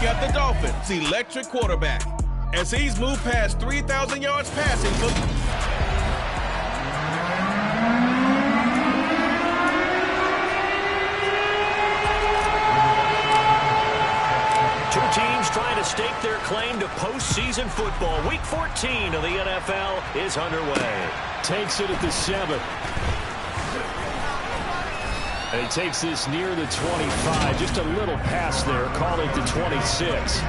got the Dolphins' electric quarterback as he's moved past 3,000 yards passing for... Two teams trying to stake their claim to postseason football. Week 14 of the NFL is underway. Takes it at the 7. And he takes this near the 25. Just a little pass there. Call it the 26.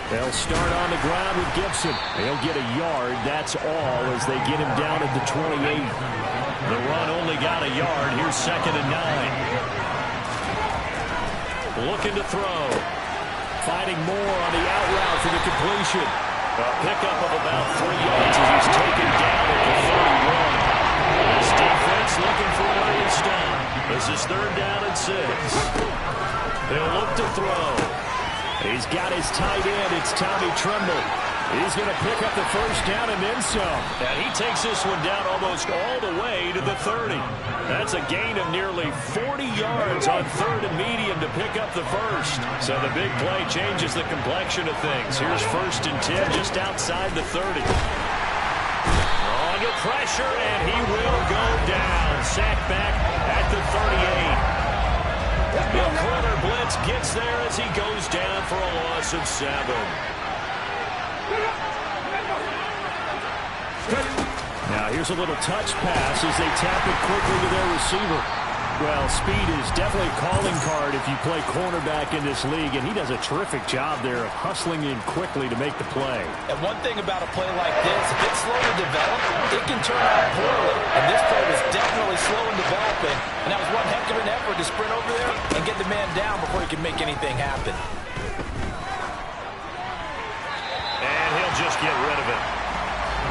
They'll start on the ground with Gibson. They'll get a yard. That's all as they get him down at the 28. The run only got a yard. Here's 2nd and 9. Looking to throw. Finding more on the out route for the completion. A pickup of about 3 yards as he's taken down at the 31. This defense looking for an early stop. This is 3rd down and 6. They'll look to throw. He's got his tight end. It's Tommy Tremble. He's going to pick up the 1st down and then some. And he takes this one down almost all the way to the 30. That's a gain of nearly 40 yards on 3rd and medium to pick up the 1st. So the big play changes the complexion of things. Here's 1st and 10 just outside the 30. Under pressure, and he will go down. Sacked back at the 38. The corner blitz gets there as he goes down for a loss of 7. Now here's a little touch pass as they tap it quickly to their receiver. Well, speed is definitely a calling card if you play cornerback in this league, and he does a terrific job there of hustling in quickly to make the play. And one thing about a play like this, if it's slow to develop, it can turn out poorly. And this play was definitely slow in developing, and that was one heck of an effort to sprint over there and get the man down before he can make anything happen. And he'll just get rid of it.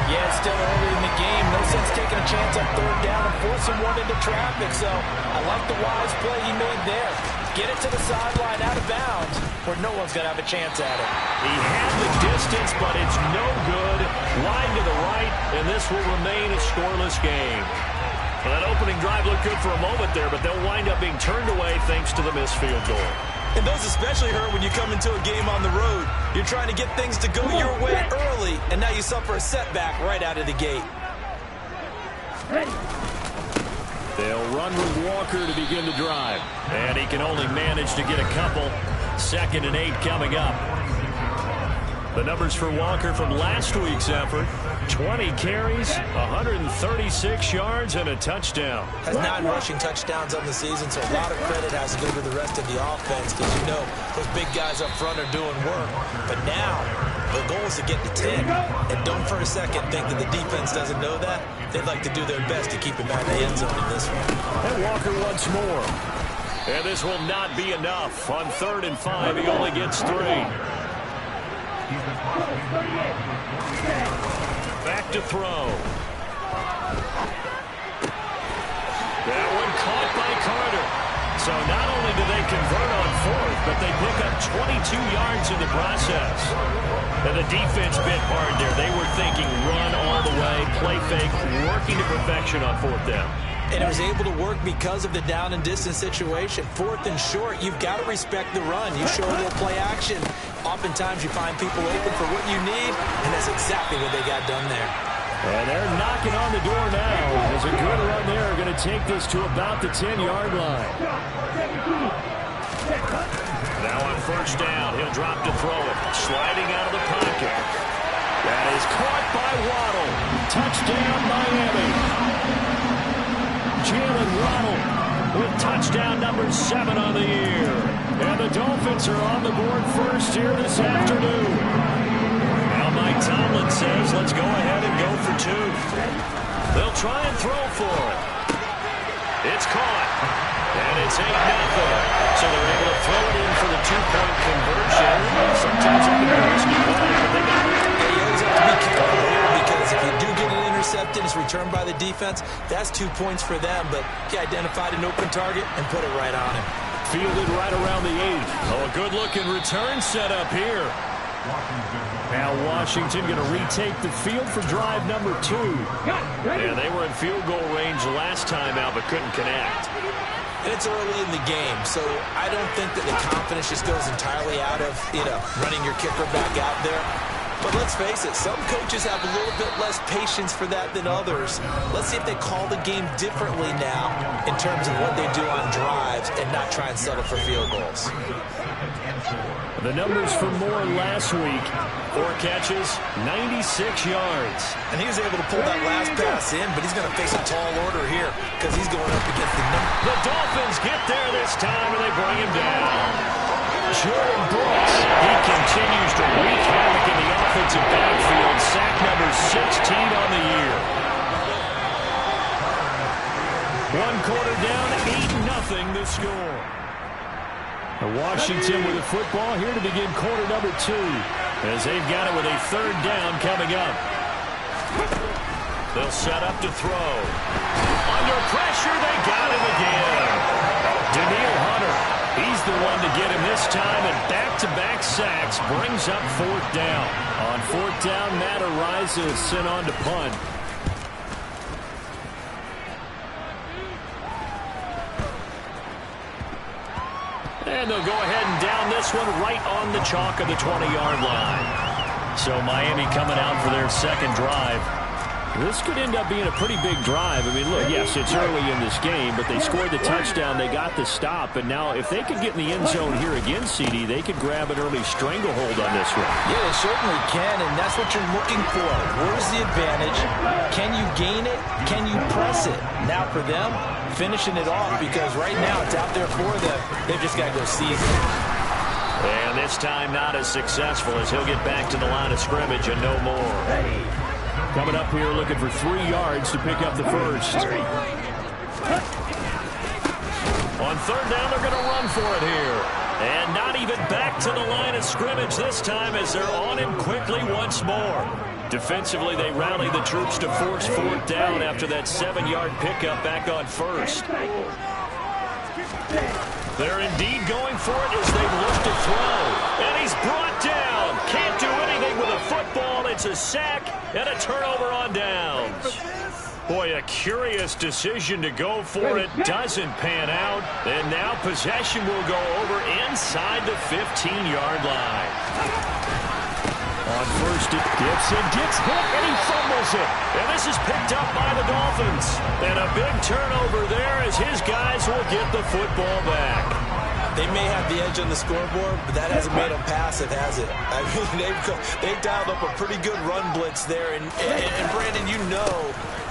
Yeah, it's still early in the game. No sense taking a chance on 3rd down and forcing one into traffic. So I like the wise play he made there. Get it to the sideline out of bounds where no one's going to have a chance at it. He had the distance, but it's no good. Line to the right, and this will remain a scoreless game. Well, that opening drive looked good for a moment there, but they'll wind up being turned away thanks to the missed field goal. And those especially hurt when you come into a game on the road. You're trying to get things to go your way early, and now you suffer a setback right out of the gate. They'll run with Walker to begin the drive. And he can only manage to get a couple. 2nd and 8 coming up. The numbers for Walker from last week's effort. 20 carries, 136 yards, and a touchdown. Has 9 rushing touchdowns on the season, so a lot of credit has to go to the rest of the offense because, you know, those big guys up front are doing work. But now, the goal is to get to 10. And don't for a second think that the defense doesn't know that. They'd like to do their best to keep him out of the end zone in this one. And Walker once more. And this will not be enough. On 3rd and 5, he only gets 3. Back to throw. That one caught by Carter. So not only do they convert on 4th, but they pick up 22 yards in the process. And the defense bit hard there. They were thinking run all the way, play fake, working to perfection on 4th down. And it was able to work because of the down and distance situation. 4th and short, you've got to respect the run. You show a little play action. Oftentimes you find people open for what you need, and that's exactly what they got done there. And they're knocking on the door now. There's a good run there. Going to take this to about the 10-yard line. Now on 1st down, he'll drop to throw it. Sliding out of the pocket. That is caught by Waddle. Touchdown, Miami. Jalen Waddle with touchdown number 7 on the year. And the Dolphins are on the board first here this afternoon. Now Mike Tomlin says, let's go ahead and go for 2. They'll try and throw for it. It's caught. And it's 8-0. So they're able to throw it in for the 2-point conversion. Sometimes it can be a risky play, but they got it. You always have to be careful here because if you do get an intercepted, it's returned by the defense. That's 2 points for them, but he identified an open target and put it right on him. Fielded right around the 8. Oh, a good-looking return set up here. Now Washington going to retake the field for drive number 2. Yeah, they were in field goal range last time out, but couldn't connect. And it's early in the game, so I don't think that the confidence just goes entirely out of, running your kicker back out there. But let's face it, some coaches have a little bit less patience for that than others. Let's see if they call the game differently now in terms of what they do on drives and not try and settle for field goals. The numbers for Moore last week: 4 catches, 96 yards. And he was able to pull that last pass in, but he's going to face a tall order here because he's going up against The Dolphins get there this time, and they bring him down. Jordan Brooks, he continues to wreak havoc in the offensive backfield. Sack number 16 on the year. 1 quarter down, 8-0 the score. Washington with the football here to begin quarter number 2, as they've got it with a 3rd down coming up. They'll set up to throw. Under pressure, they got him again. Daniil Hunter, he's the one to get him this time, and back-to-back sacks brings up 4th down. On 4th down, Matt Araiza is sent on to punt. And they'll go ahead and down this one right on the chalk of the 20-yard line. So Miami coming out for their 2nd drive. This could end up being a pretty big drive. I mean, look, yes, it's early in this game, but they scored the touchdown. They got the stop. And now if they could get in the end zone here again, CD, they could grab an early stranglehold on this one. Yeah, they certainly can, and that's what you're looking for. Where's the advantage? Can you gain it? Can you press it? Now for them, finishing it off, because right now it's out there for them. They've just got to go seize it. And this time not as successful, as he'll get back to the line of scrimmage and no more. Coming up here looking for 3 yards to pick up the first. On 3rd down, they're going to run for it here. And not even back to the line of scrimmage this time, as they're on him quickly once more. Defensively, they rally the troops to force 4th down after that 7-yard pickup back on 1st. They're indeed going for it as they look to throw. And he's brought down. Can't do anything with a football. It's a sack and a turnover on downs. Boy, a curious decision to go for it. Doesn't pan out. And now possession will go over inside the 15-yard line. On 1st, Gibson gets hit, and he fumbles it. And this is picked up by the Dolphins. And a big turnover there as his guys will get the football back. They may have the edge on the scoreboard, but that hasn't made them passive, has it? I mean, they've dialed up a pretty good run blitz there. And Brandon, you know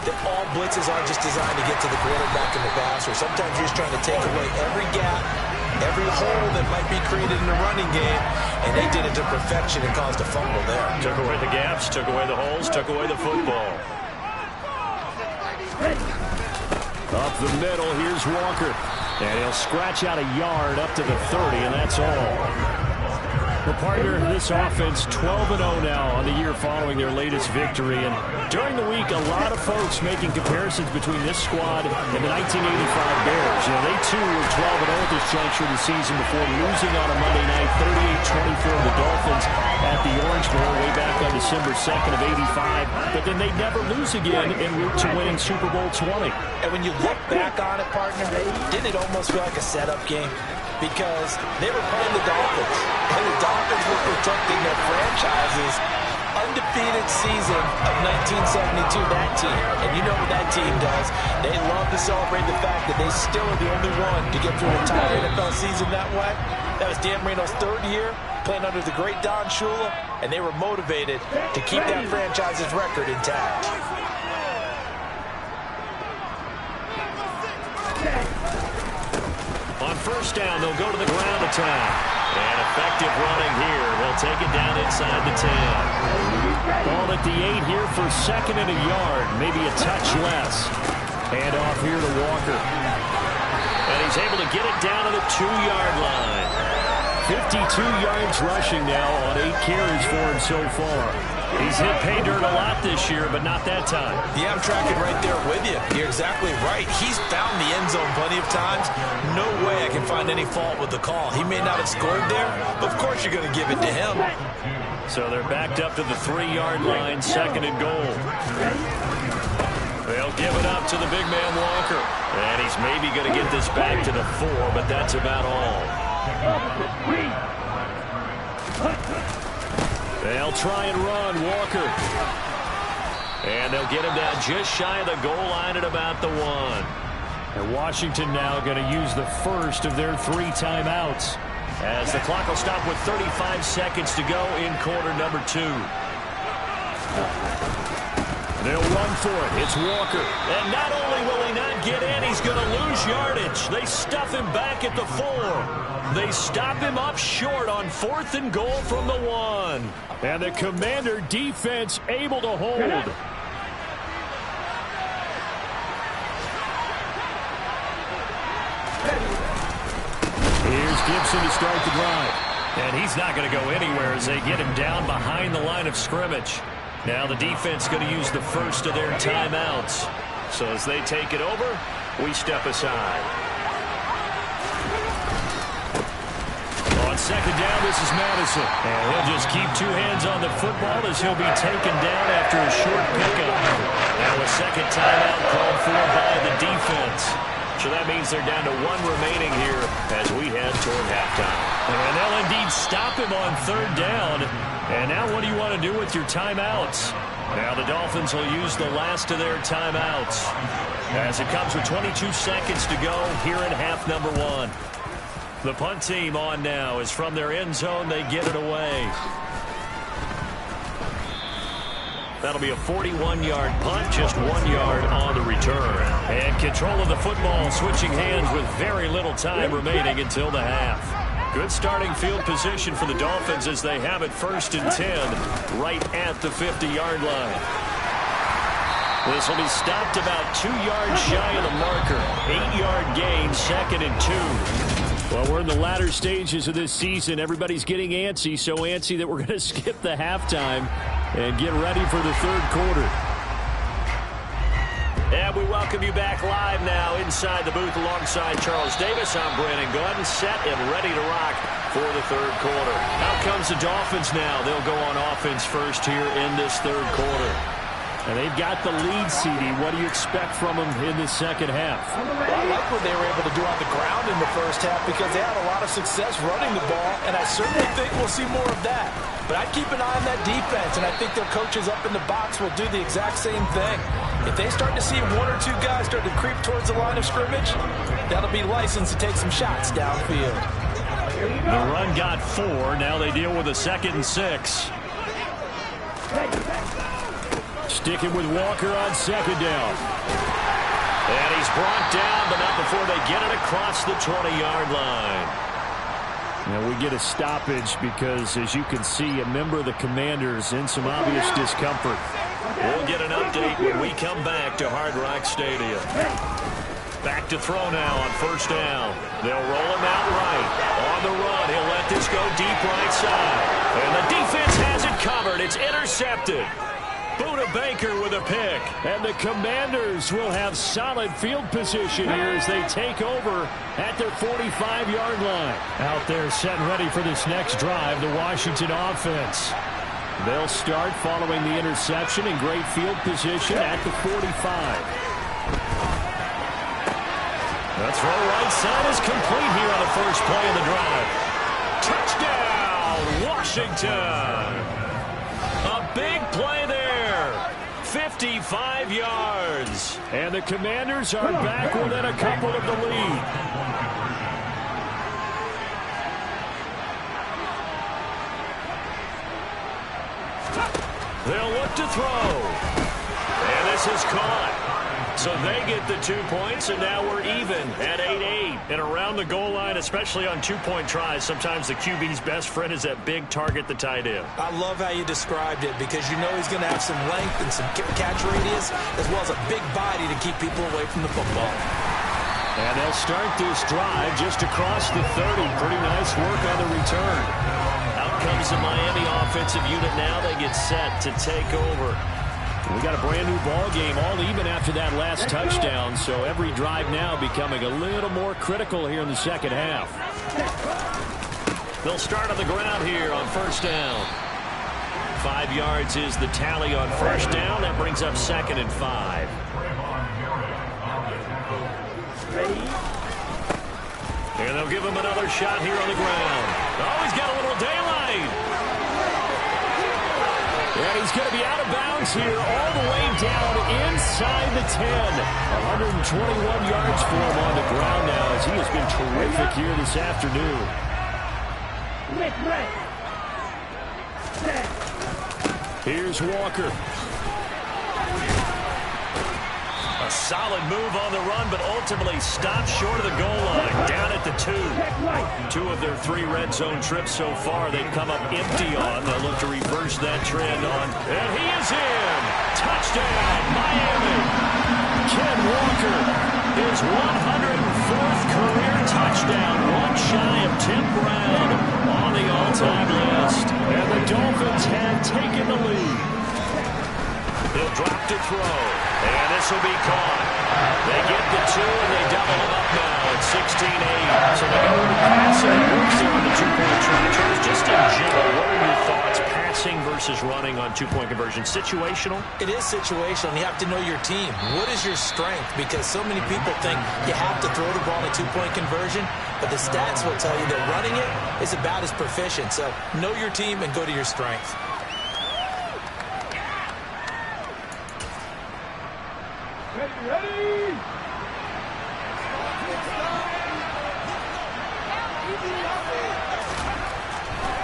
that all blitzes aren't just designed to get to the quarterback in the passer. Sometimes you're just trying to take away every gap, every hole that might be created in the running game, and they did it to perfection and caused a fumble there. Took away the gaps, took away the holes, took away the football. Up the middle, here's Walker. And he'll scratch out a yard up to the 30, and that's all. The partner, this offense 12-0 now on the year following their latest victory. And during the week, a lot of folks making comparisons between this squad and the 1985 Bears. You know, they too were 12-0 at this juncture of the season before losing on a Monday night, 38-24 the Dolphins at the Orange Bowl way back on December 2nd of '85. But then they never lose again en route to winning Super Bowl 20. And when you look back on it, partner, didn't it almost feel like a setup game? Because they were playing the Dolphins, and the Dolphins were protecting their franchises. Undefeated season of 1972, that team. And you know what that team does. They love to celebrate the fact that they still are the only one to get through an entire NFL season that way. That was Dan Marino's 3rd year, playing under the great Don Shula, and they were motivated to keep that franchise's record intact. On 1st down, they'll go to the ground attack. And effective running here. They'll take it down inside the 10. Ball at the 8 here for 2nd and a yard. Maybe a touch less. Hand off here to Walker. And he's able to get it down to the 2-yard line. 52 yards rushing now on 8 carries for him so far. He's hit pay dirt a lot this year, but not that time. Yeah, I'm tracking right there with you. You're exactly right. He's found the end zone plenty of times. No way I can find any fault with the call. He may not have scored there, but of course you're going to give it to him. So they're backed up to the 3-yard line, 2nd and goal. They'll give it up to the big man Walker. And he's maybe going to get this back to the 4, but that's about all. They'll try and run Walker. And they'll get him down just shy of the goal line at about the 1. And Washington now going to use the first of their 3 timeouts, as the clock will stop with 35 seconds to go in quarter number 2. They'll run for it. It's Walker. And not only will he not get in, he's going to lose yardage. They stuff him back at the 4. They stop him up short on 4th and goal from the 1. And the Commander defense able to hold. Here's Gibson to start the drive. And he's not going to go anywhere as they get him down behind the line of scrimmage. Now the defense going to use the first of their timeouts. So as they take it over, we step aside. On 2nd down, this is Madison. And he'll just keep 2 hands on the football as he'll be taken down after a short pickup. Now a 2nd timeout called for by the defense. So that means they're down to 1 remaining here as we head toward halftime. And they'll indeed stop him on 3rd down. And now what do you want to do with your timeouts? Now the Dolphins will use the last of their timeouts as it comes with 22 seconds to go here in half number 1. The punt team on now is from their end zone. They get it away. That'll be a 41-yard punt, just 1 yard on the return. And control of the football switching hands with very little time remaining until the half. Good starting field position for the Dolphins as they have it 1st and 10 right at the 50-yard line. This will be stopped about 2 yards shy of the marker. 8-yard gain, 2nd and 2. Well, we're in the latter stages of this season. Everybody's getting antsy, so antsy that we're going to skip the halftime and get ready for the 3rd quarter. And we welcome you back live now inside the booth alongside Charles Davis. I'm Brandon Gunn, set and ready to rock for the 3rd quarter. Out comes the Dolphins now. They'll go on offense first here in this 3rd quarter. And they've got the lead, CD. What do you expect from them in the 2nd half? Well, I like what they were able to do on the ground in the 1st half because they had a lot of success running the ball, and I certainly think we'll see more of that. But I'd keep an eye on that defense, and I think their coaches up in the box will do the exact same thing. If they start to see 1 or 2 guys start to creep towards the line of scrimmage, that'll be licensed to take some shots downfield. The run got 4. Now they deal with a 2nd and 6. Sticking with Walker on 2nd down. And he's brought down, but not before they get it across the 20-yard line. Now we get a stoppage because, as you can see, a member of the Commanders in some obvious discomfort. We'll get an update when we come back to Hard Rock Stadium. Back to throw now on 1st down. They'll roll him out right. On the run, he'll let this go deep right side. And the defense has it covered. It's intercepted. Buda Baker with a pick. And the Commanders will have solid field position here as they take over at their 45-yard line. Out there set and ready for this next drive, the Washington offense. They'll start following the interception in great field position at the 45. The throw right side is complete here on the first play of the drive. Touchdown, Washington. A big play there. 55 yards. And the Commanders are back within a couple of the lead. They'll look to throw. And this is caught. So they get the 2 points, and now we're even at 8-8. And around the goal line, especially on 2-point tries, sometimes the QB's best friend is that big target, the tight end. I love how you described it because you know he's going to have some length and some catch radius as well as a big body to keep people away from the football. And they'll start this drive just across the 30. Pretty nice work on the return. Out comes the Miami offensive unit now. They get set to take over. We got a brand new ball game, all even after that last touchdown, so every drive now becoming a little more critical here in the 2nd half. They'll start on the ground here on 1st down. 5 yards is the tally on first down. That brings up 2nd and 5. And they'll give him another shot here on the ground. Oh, he's got a little daylight. And he's going to be out of bounds here all the way down inside the 10. 121 yards for him on the ground now as he has been terrific here this afternoon. Here's Walker. A solid move on the run, but ultimately stopped short of the goal line, down at the 2. 2 of their 3 red zone trips so far they've come up empty on. They'll look to reverse that trend on. And he is in. Touchdown, Miami. Ken Walker, his 104th career touchdown, one shy of Tim Brown on the all-time list. And the Dolphins have taken the lead. He'll drop to throw, and this will be caught. They get the 2, and they double him up now at 16-8. So they go to the pass, and it works there on the 2-point try. Charles, just in general, what are your thoughts, passing versus running on 2-point conversion? Situational? It is situational. You have to know your team. What is your strength? Because so many people think you have to throw the ball in a 2-point conversion, but the stats will tell you that running it is about as proficient. So know your team and go to your strength. Ready!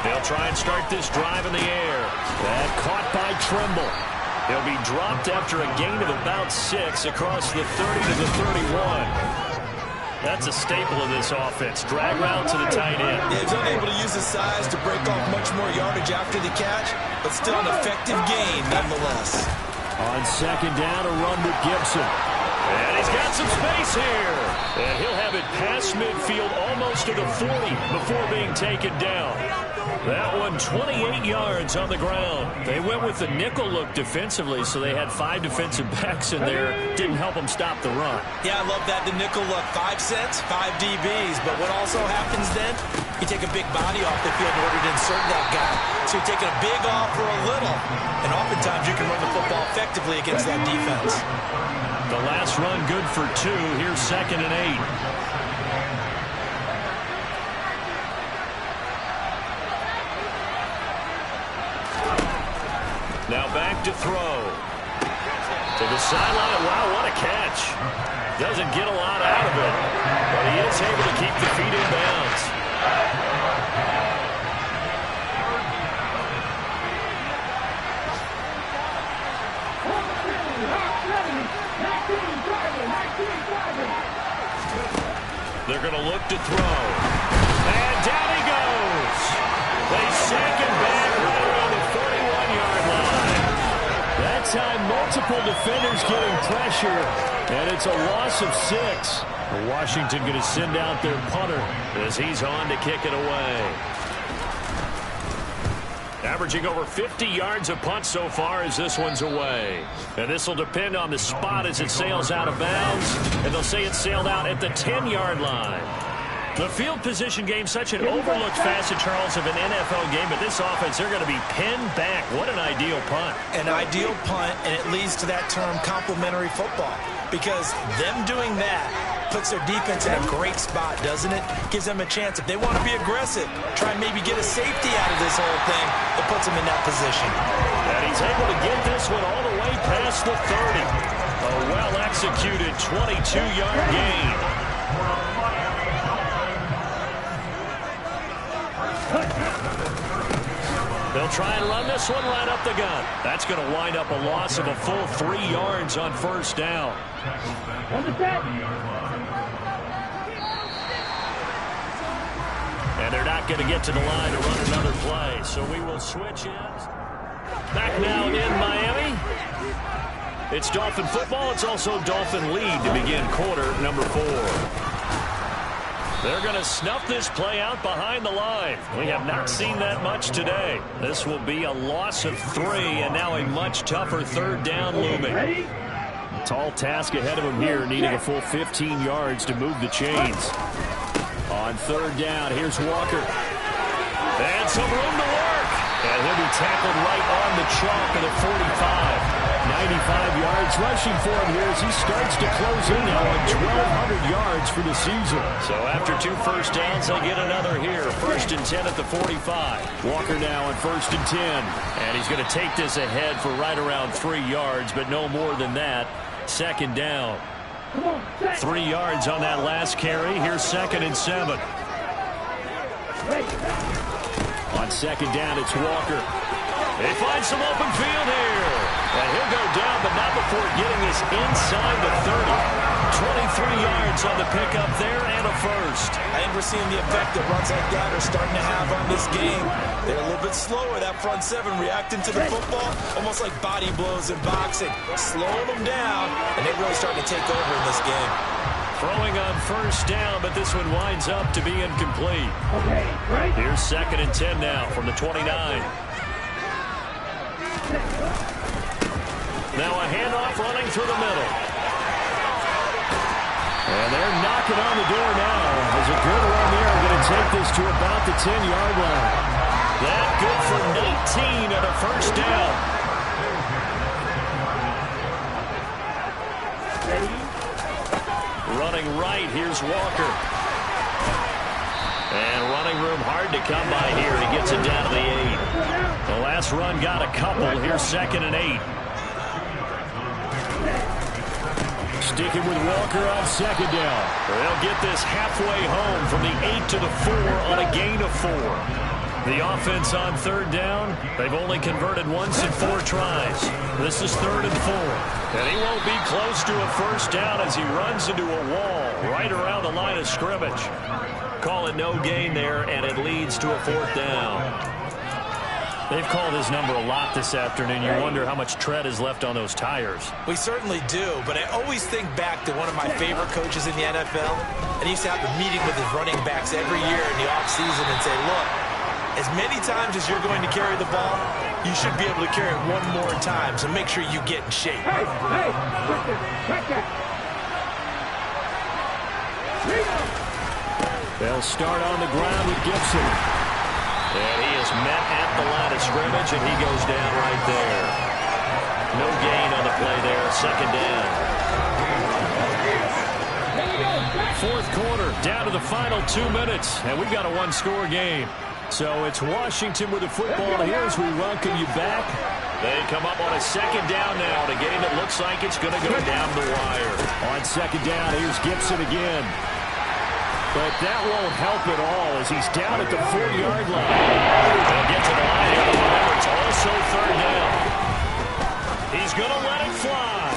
They'll try and start this drive in the air. That caught by Trimble. He'll be dropped after a gain of about 6 across the 30 to the 31. That's a staple of this offense. Drag route to the tight end. Yeah, he's unable to use his size to break off much more yardage after the catch, but still an effective gain nonetheless. On 2nd down, a run with Gibson. And he's got some space here. And he'll have it past midfield almost to the 40 before being taken down. That one 28 yards on the ground. They went with the nickel look defensively, so they had 5 defensive backs in there. Didn't help them stop the run. Yeah, I love that, the nickel look. 5 cents, 5 DBs. But what also happens then, you take a big body off the field in order to insert that guy. So you're taking a big off for a little. And oftentimes you can run the football effectively against that defense. The last run good for 2. Here's 2nd and 8. Now back to throw. To the sideline. Wow, what a catch. Doesn't get a lot out of it, but he is able to keep the feet in bounds. They're going to look to throw. And down he goes. They sack him back right around the 41-yard line. That time, multiple defenders getting pressure, and it's a loss of 6. Washington going to send out their punter as he's on to kick it away. Averaging over 50 yards a punt so far as this one's away. And this will depend on the spot as it sails out of bounds. And they'll say it sailed out at the 10-yard line. The field position game, such an overlooked facet, Charles, of an NFL game. But this offense, they're going to be pinned back. What an ideal punt. An ideal punt, and it leads to that term complementary football. Because them doing that puts their defense in a great spot, doesn't it? Gives them a chance. If they want to be aggressive, try and maybe get a safety out of this whole thing, it puts them in that position. And he's able to get this one all the way past the 30. A well-executed 22-yard gain. They'll try and run this one right up the gut. That's going to wind up a loss of a full 3 yards on first down. And they're not going to get to the line to run another play. So we will switch ends. Back now in Miami. It's Dolphin football. It's also Dolphin lead to begin quarter number 4. They're going to snuff this play out behind the line. We have not seen that much today. This will be a loss of 3, and now a much tougher 3rd down looming. Tall task ahead of him here, needing a full 15 yards to move the chains. On 3rd down, here's Walker. And some room to work. And he'll be tackled right on the chalk at the 45. 95 yards rushing for him here as he starts to close in now on 1,200 yards for the season. So after 2 first downs, they get another here. 1st and 10 at the 45. Walker now on 1st and 10. And he's going to take this ahead for right around 3 yards, but no more than that. 2nd down. 3 yards on that last carry. Here's 2nd and 7. On 2nd down, it's Walker. They find some open field here. And he'll go down, but not before getting this inside the 30. 23 yards on the pickup there and a first. I think we're seeing the effect that runs like that are starting to have on this game. They're a little bit slower, that front 7, reacting to the football, almost like body blows in boxing. Slowing them down, and they're really starting to take over in this game. Throwing on 1st down, but this one winds up to be incomplete. Here's 2nd and 10 now from the 29. Now a handoff running through the middle. And they're knocking on the door now. There's a good run there. Going to take this to about the 10-yard line. That good for 19 and a 1st down. Running right, here's Walker. And running room hard to come by here. He gets it down to the 8. The last run got a couple. Here's 2nd and 8. Sticking with Walker on 2nd down. They'll get this halfway home from the 8 to the 4 on a gain of 4. The offense on 3rd down, they've only converted once in 4 tries. This is 3rd and 4. And he won't be close to a 1st down as he runs into a wall right around the line of scrimmage. Call it no gain there, and it leads to a 4th down. They've called his number a lot this afternoon. You wonder how much tread is left on those tires. We certainly do, but I always think back to one of my favorite coaches in the NFL, and he used to have a meeting with his running backs every year in the offseason and say, look, as many times as you're going to carry the ball, you should be able to carry it one more time, so make sure you get in shape. They'll start on the ground with Gibson. And he is met at the line of scrimmage, and he goes down right there. No gain on the play there. 2nd down. 4th quarter, down to the final 2 minutes, and we've got a 1-score game. So it's Washington with the football here as we welcome you back. They come up on a 2nd down now, a game that looks like it's going to go down the wire. On 2nd down, here's Gibson again. But that won't help at all as he's down at the 4-yard line. They'll get to the line here, but remember, it's also 3rd down. He's going to let it fly.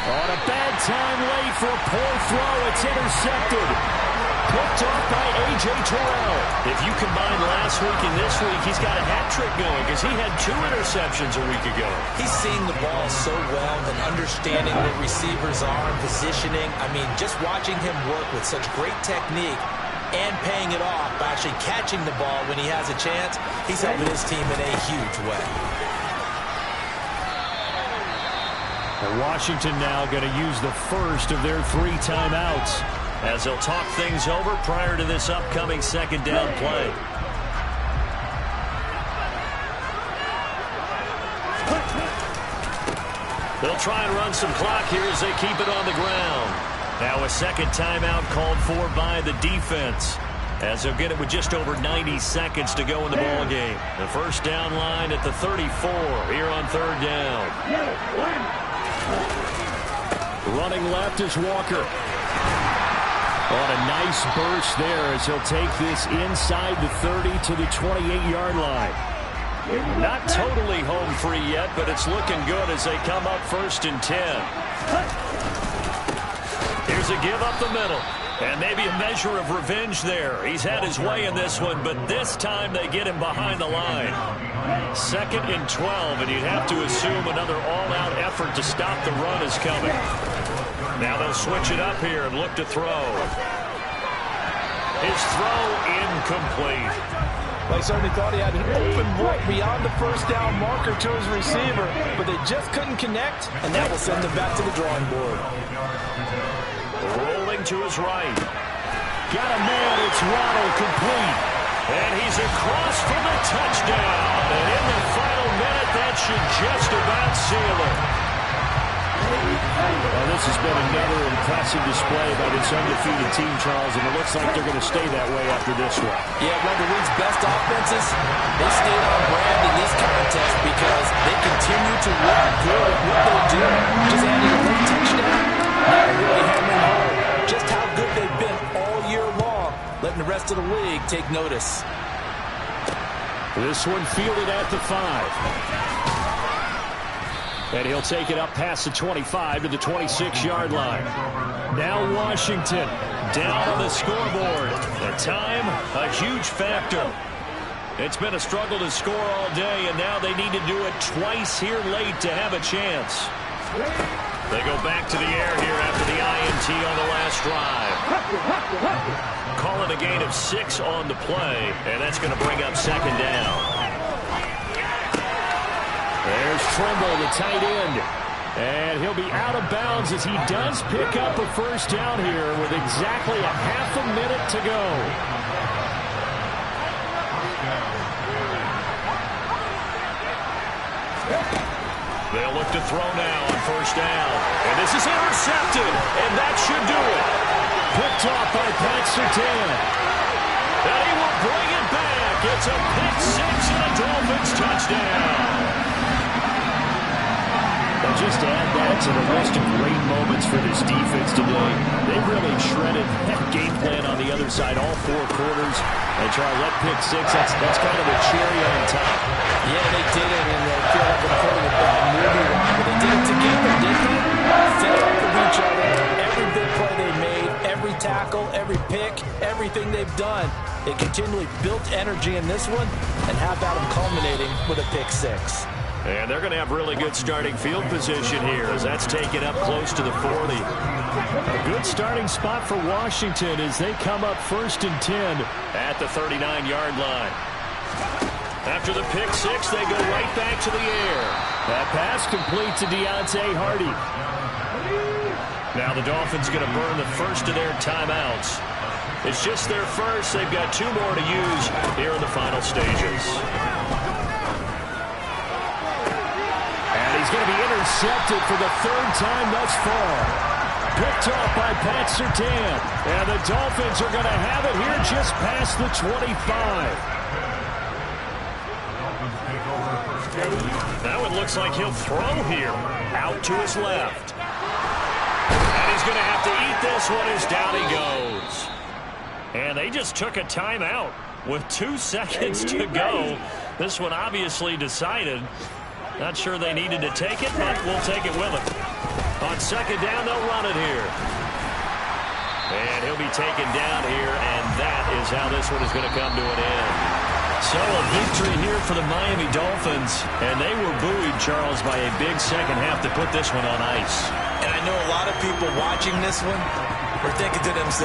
On a bad time late for a poor throw, it's intercepted. Picked off by A.J. Terrell. If you combine last week and this week, he's got a hat trick going because he had 2 interceptions a week ago. He's seeing the ball so well and understanding what receivers are and positioning. I mean, just watching him work with such great technique and paying it off by actually catching the ball when he has a chance, he's helping his team in a huge way. And Washington now going to use the first of their 3 timeouts as they'll talk things over prior to this upcoming 2nd down play. They'll try and run some clock here as they keep it on the ground. Now a 2nd timeout called for by the defense as they'll get it with just over 90 seconds to go in the ball game. The 1st down line at the 34 here on 3rd down. Running left is Walker. On a nice burst there as he'll take this inside the 30 to the 28-yard line. Not totally home free yet, but it's looking good as they come up 1st and 10. Here's a give up the middle. And maybe a measure of revenge there. He's had his way in this one, but this time they get him behind the line. 2nd and 12, and you'd have to assume another all-out effort to stop the run is coming. Now they'll switch it up here and look to throw. His throw incomplete. Well, he certainly thought he had an open look beyond the 1st down marker to his receiver, but they just couldn't connect, and that will send him back to the drawing board. Rolling to his right. Got a man, it's Waddle complete. And he's across for the touchdown. And in the final minute, that should just about seal it. Well, this has been another impressive display by this undefeated team, Charles, and it looks like they're going to stay that way after this one. Yeah, one of the league's best offenses, they stayed on brand in this contest because they continue to look good at what they do. Just adding a late touchdown, really hammering home just how good they've been all year long, letting the rest of the league take notice. This one fielded at the 5. And he'll take it up past the 25 to the 26-yard line. Now Washington Down on the scoreboard. The time, a huge factor. It's been a struggle to score all day, and now they need to do it twice here late to have a chance. They go back to the air here after the INT on the last drive. Call it a gain of 6 on the play, and that's going to bring up second down. There's Trimble, the tight end. And he'll be out of bounds as he does pick up a first down here with exactly a half a minute to go. They'll look to throw now on first down. And this is intercepted, and that should do it. Picked off by Pat Surtain. And he will bring it back. It's a pick 6 and a Dolphins touchdown. And just add that to the list of great moments for this defense today. They really shredded that game plan on the other side all 4 quarters. And Charles, that pick 6, that's kind of a cherry on top. Yeah, they did it, and they feel like they're putting a bad movie on. But they did it together, didn't they? Fed off of each other. Every big play they made, every tackle, every pick, everything they've done. They continually built energy in this one, and how about them culminating with a pick 6? And they're going to have really good starting field position here as that's taken up close to the 40. A good starting spot for Washington as they come up 1st and 10 at the 39-yard line. After the pick 6, they go right back to the air. That pass complete to Deontay Hardy. Now the Dolphins going to burn the first of their timeouts. It's just their first. They've got 2 more to use here in the final stages. He's going to be intercepted for the 3rd time thus far. Picked off by Pat Surtain. And the Dolphins are going to have it here just past the 25. Now it looks like he'll throw here. Out to his left. And he's going to have to eat this one as down he goes. And they just took a timeout with 2 seconds to go. This one obviously decided. Not sure they needed to take it, but we'll take it with them. On second down, they'll run it here. And he'll be taken down here, and that is how this one is going to come to an end. So a victory here for the Miami Dolphins, and they were buoyed, Charles, by a big second half to put this one on ice. And I know a lot of people watching this one were thinking to themselves,